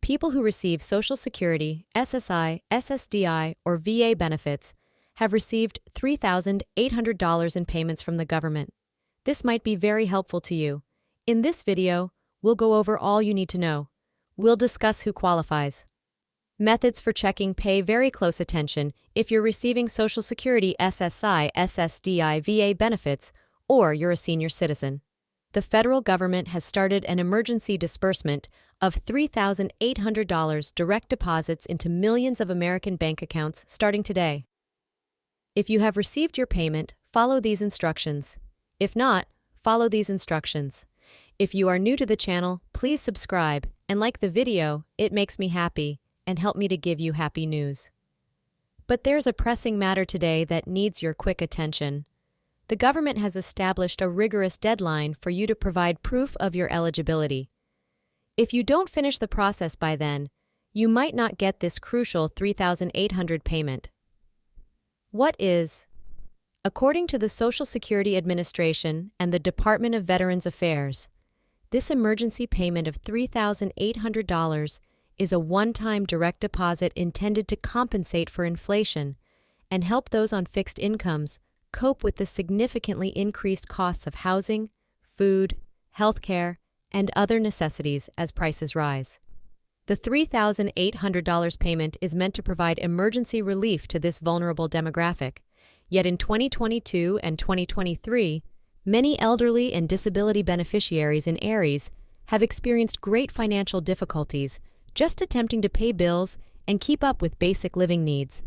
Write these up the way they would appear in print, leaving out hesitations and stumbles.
People who receive Social Security, SSI, SSDI, or VA benefits have received $3,800 in payments from the government. This might be very helpful to you. In this video, we'll go over all you need to know. We'll discuss who qualifies. Methods for checking. Pay very close attention if you're receiving Social Security, SSI, SSDI, VA benefits, or you're a senior citizen. The federal government has started an emergency disbursement of $3,800 direct deposits into millions of American bank accounts starting today. If you have received your payment, follow these instructions. If not, follow these instructions. If you are new to the channel, please subscribe and like the video. It makes me happy and help me to give you happy news. But there's a pressing matter today that needs your quick attention. The government has established a rigorous deadline for you to provide proof of your eligibility. If you don't finish the process by then, you might not get this crucial $3,800 payment. What is? According to the Social Security Administration and the Department of Veterans Affairs, this emergency payment of $3,800 is a one-time direct deposit intended to compensate for inflation and help those on fixed incomes cope with the significantly increased costs of housing, food, healthcare, and other necessities as prices rise. The $3,800 payment is meant to provide emergency relief to this vulnerable demographic, yet in 2022 and 2023, many elderly and disability beneficiaries in Aries have experienced great financial difficulties just attempting to pay bills and keep up with basic living needs.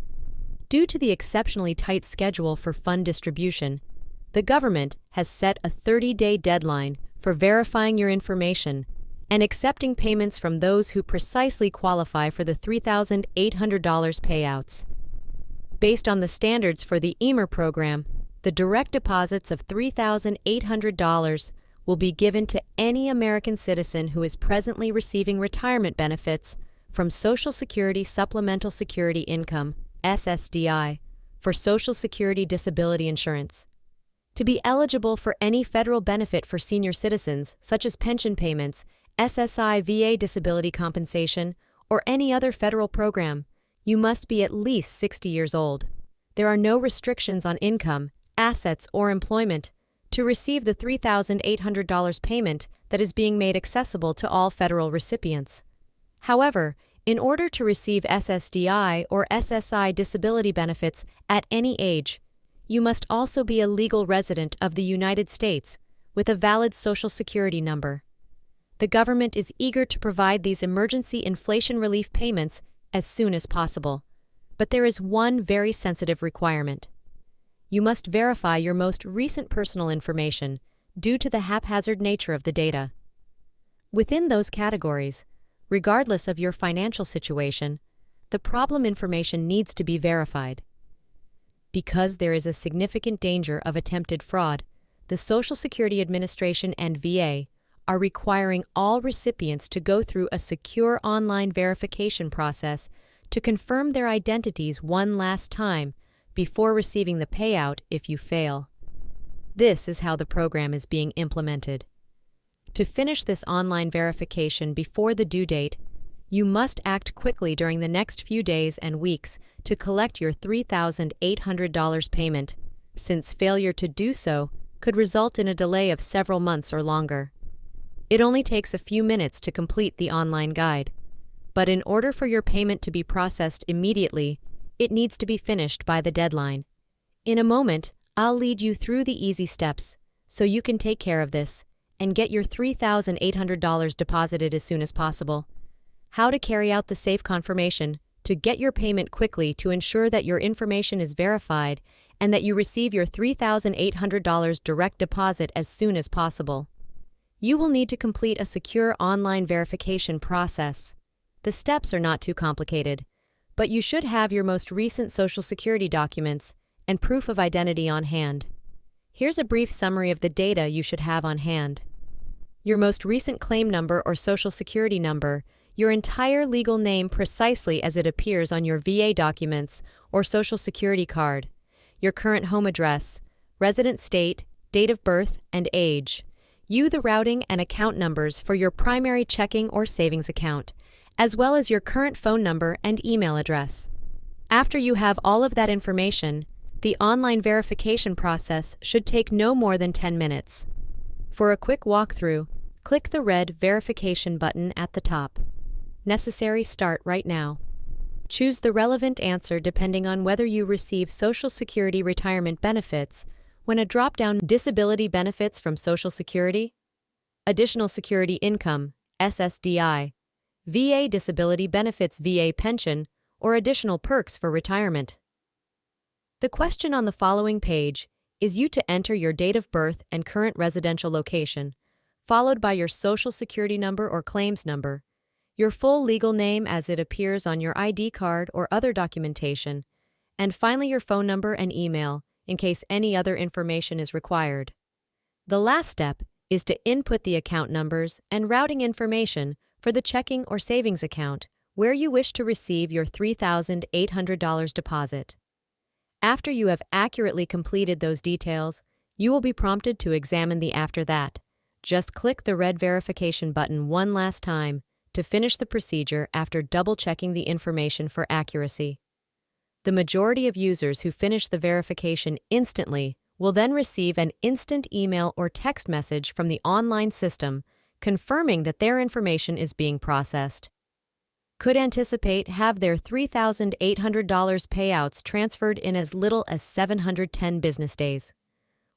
Due to the exceptionally tight schedule for fund distribution, the government has set a 30-day deadline for verifying your information and accepting payments from those who precisely qualify for the $3,800 payouts. Based on the standards for the EMER program, the direct deposits of $3,800 will be given to any American citizen who is presently receiving retirement benefits from Social Security Supplemental Security Income, SSDI, for Social Security disability insurance. To be eligible for any federal benefit for senior citizens, such as pension payments, SSI VA disability compensation, or any other federal program, you must be at least 60 years old. There are no restrictions on income, assets, or employment to receive the $3,800 payment that is being made accessible to all federal recipients. However, in order to receive SSDI or SSI disability benefits at any age, you must also be a legal resident of the United States with a valid Social Security number. The government is eager to provide these emergency inflation relief payments as soon as possible, but there is one very sensitive requirement. You must verify your most recent personal information due to the haphazard nature of the data. Within those categories, regardless of your financial situation, the problem information needs to be verified. Because there is a significant danger of attempted fraud, the Social Security Administration and VA are requiring all recipients to go through a secure online verification process to confirm their identities one last time before receiving the payout if you fail. This is how the program is being implemented. To finish this online verification before the due date, you must act quickly during the next few days and weeks to collect your $3,800 payment, since failure to do so could result in a delay of several months or longer. It only takes a few minutes to complete the online guide, but in order for your payment to be processed immediately, it needs to be finished by the deadline. In a moment, I'll lead you through the easy steps so you can take care of this and get your $3,800 deposited as soon as possible. How to carry out the safe confirmation to get your payment quickly to ensure that your information is verified and that you receive your $3,800 direct deposit as soon as possible. You will need to complete a secure online verification process. The steps are not too complicated, but you should have your most recent Social Security documents and proof of identity on hand. Here's a brief summary of the data you should have on hand. Your most recent claim number or Social Security number, your entire legal name precisely as it appears on your VA documents or Social Security card, your current home address, resident state, date of birth, and age. The routing and account numbers for your primary checking or savings account, as well as your current phone number and email address. After you have all of that information, the online verification process should take no more than 10 minutes. For a quick walkthrough, click the red verification button at the top. Necessary start right now. Choose the relevant answer depending on whether you receive Social Security retirement benefits when a drop-down disability benefits from Social Security, additional security income, SSDI, VA disability benefits VA pension, or additional perks for retirement. The question on the following page is you to enter your date of birth and current residential location, followed by your Social Security number or claims number, your full legal name as it appears on your ID card or other documentation, and finally your phone number and email in case any other information is required. The last step is to input the account numbers and routing information for the checking or savings account where you wish to receive your $3,800 deposit. After you have accurately completed those details, you will be prompted to examine the after that. Just click the red verification button one last time to finish the procedure after double-checking the information for accuracy. The majority of users who finish the verification instantly will then receive an instant email or text message from the online system confirming that their information is being processed. Could anticipate have their $3,800 payouts transferred in as little as 710 business days.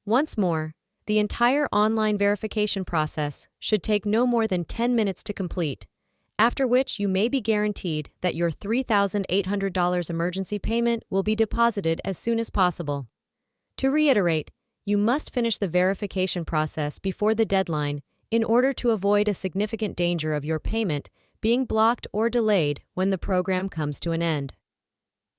Once more, the entire online verification process should take no more than 10 minutes to complete, after which you may be guaranteed that your $3,800 emergency payment will be deposited as soon as possible. To reiterate, you must finish the verification process before the deadline in order to avoid a significant danger of your payment being blocked or delayed when the program comes to an end.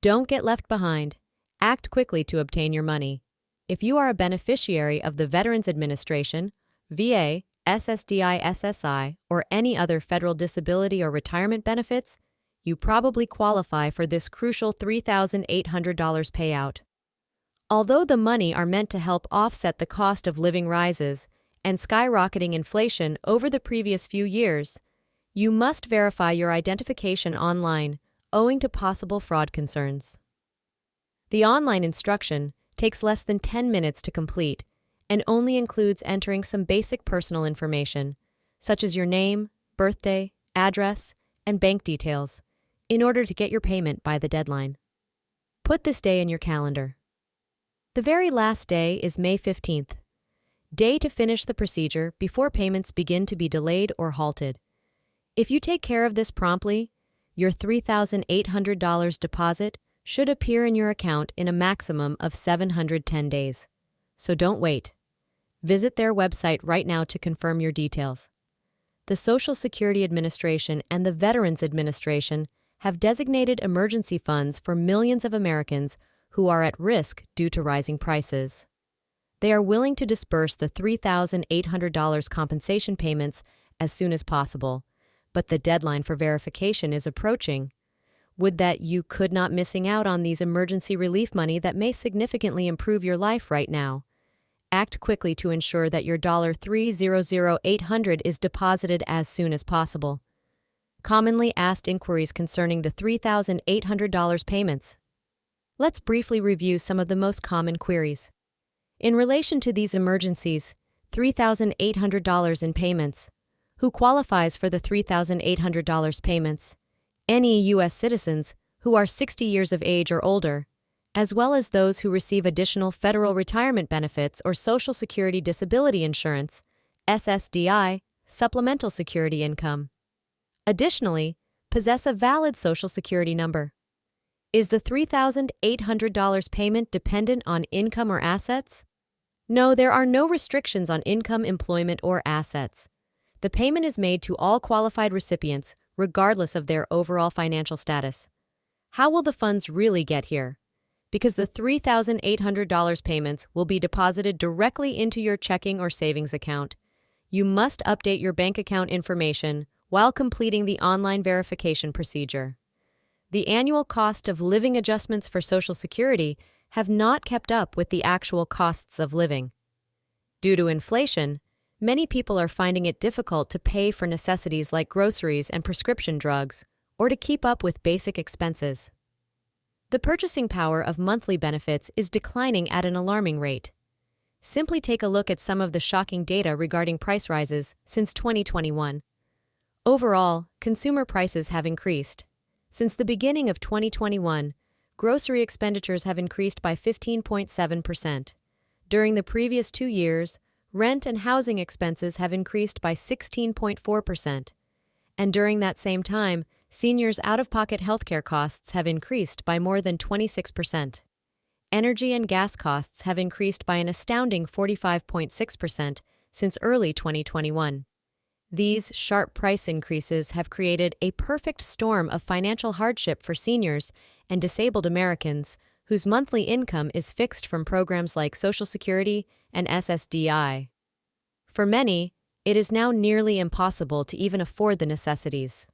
Don't get left behind. Act quickly to obtain your money. If you are a beneficiary of the Veterans Administration, VA, SSDI, SSI, or any other federal disability or retirement benefits, you probably qualify for this crucial $3,800 payout. Although the money are meant to help offset the cost of living rises and skyrocketing inflation over the previous few years, you must verify your identification online, owing to possible fraud concerns. The online instruction takes less than 10 minutes to complete and only includes entering some basic personal information, such as your name, birthday, address, and bank details, in order to get your payment by the deadline. Put this day in your calendar. The very last day is May 15th, day to finish the procedure before payments begin to be delayed or halted. If you take care of this promptly, your $3,800 deposit should appear in your account in a maximum of 710 days. So don't wait. Visit their website right now to confirm your details. The Social Security Administration and the Veterans Administration have designated emergency funds for millions of Americans who are at risk due to rising prices. They are willing to disburse the $3,800 compensation payments as soon as possible, but the deadline for verification is approaching. Would that you could not missing out on these emergency relief money that may significantly improve your life right now. Act quickly to ensure that your $3,00800 is deposited as soon as possible. Commonly asked inquiries concerning the $3,800 payments. Let's briefly review some of the most common queries. In relation to these emergencies, $3,800 in payments. Who qualifies for the $3,800 payments? Any U.S. citizens who are 60 years of age or older, as well as those who receive additional federal retirement benefits or Social Security disability insurance, SSDI, supplemental security income. Additionally, possess a valid Social Security number. Is the $3,800 payment dependent on income or assets? No, there are no restrictions on income, employment, or assets. The payment is made to all qualified recipients, regardless of their overall financial status. How will the funds really get here? Because the $3,800 payments will be deposited directly into your checking or savings account. You must update your bank account information while completing the online verification procedure. The annual cost of living adjustments for Social Security have not kept up with the actual costs of living. Due to inflation, many people are finding it difficult to pay for necessities like groceries and prescription drugs, or to keep up with basic expenses. The purchasing power of monthly benefits is declining at an alarming rate. Simply take a look at some of the shocking data regarding price rises since 2021. Overall, consumer prices have increased. Since the beginning of 2021, grocery expenditures have increased by 15.7%. During the previous 2 years, rent and housing expenses have increased by 16.4%. And during that same time, seniors' out-of-pocket healthcare costs have increased by more than 26%. Energy and gas costs have increased by an astounding 45.6% since early 2021. These sharp price increases have created a perfect storm of financial hardship for seniors and disabled Americans whose monthly income is fixed from programs like Social Security and SSDI. For many, it is now nearly impossible to even afford the necessities.